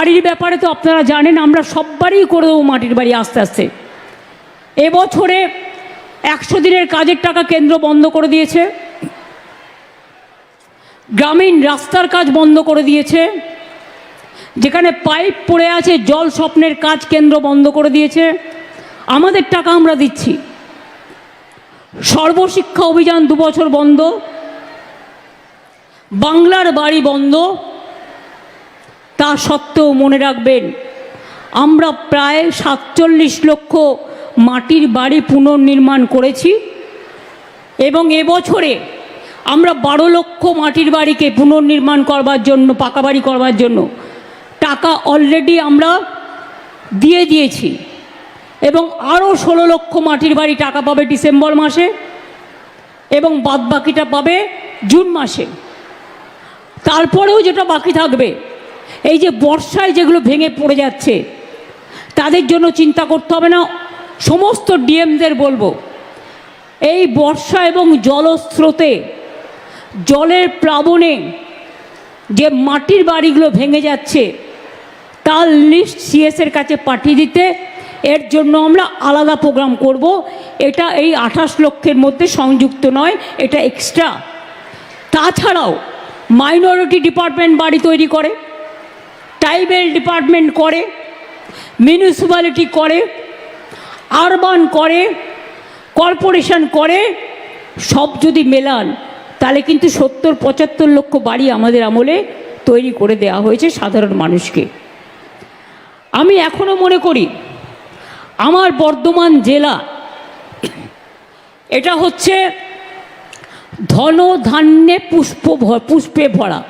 বাড়ির ব্যাপারে তো আপনারা জানেন, আমরা সববারই করে দেবো মাটির বাড়ি আস্তে আস্তে। এবছরে 100 দিনের কাজের টাকা কেন্দ্র বন্ধ করে দিয়েছে, গ্রামীণ রাস্তার কাজ বন্ধ করে দিয়েছে, যেখানে পাইপ পড়ে আছে জল স্বপ্নের কাজ কেন্দ্র বন্ধ করে দিয়েছে, আমাদের টাকা আমরা দিচ্ছি। সর্বশিক্ষা অভিযান 2 বছর বন্ধ, বাংলার বাড়ি বন্ধ। তা সত্ত্বেও মনে রাখবেন, আমরা প্রায় 47 লক্ষ মাটির বাড়ি পুনর্নির্মাণ করেছি এবং এবছরে আমরা 12 লক্ষ মাটির বাড়িকে পুনর্নির্মাণ করবার জন্য, পাকা বাড়ি করবার জন্য টাকা অলরেডি আমরা দিয়ে দিয়েছি এবং আরও 16 লক্ষ মাটির বাড়ি টাকা পাবে ডিসেম্বর মাসে এবং বাদবাকিটা পাবে জুন মাসে। তারপরেও যেটা বাকি থাকবে, এই যে বর্ষায় যেগুলো ভেঙে পড়ে যাচ্ছে তাদের জন্য চিন্তা করতে হবে না। সমস্ত ডিএমদের বলবো, এই বর্ষা এবং জলস্রোতে, জলের প্লাবনে যে মাটির বাড়িগুলো ভেঙে যাচ্ছে তার লিস্ট সিএসের কাছে পাঠিয়ে দিতে। এর জন্য আমরা আলাদা প্রোগ্রাম করব। এটা এই 28 লক্ষের মধ্যে সংযুক্ত নয়, এটা এক্সট্রা। তাছাড়াও মাইনরিটি ডিপার্টমেন্ট বাড়ি তৈরি করে, ট্রাইবেল ডিপার্টমেন্ট করে, মিউনিসিপ্যালিটি করে, আরবান করে, কর্পোরেশন করে। সব যদি মেলান তাহলে কিন্তু 70-75 লক্ষ বাড়ি আমাদের আমলে তৈরি করে দেওয়া হয়েছে সাধারণ মানুষকে। আমি এখনও মনে করি আমার বর্ধমান জেলা এটা হচ্ছে ধন ধান্যে পুষ্পে ভরা।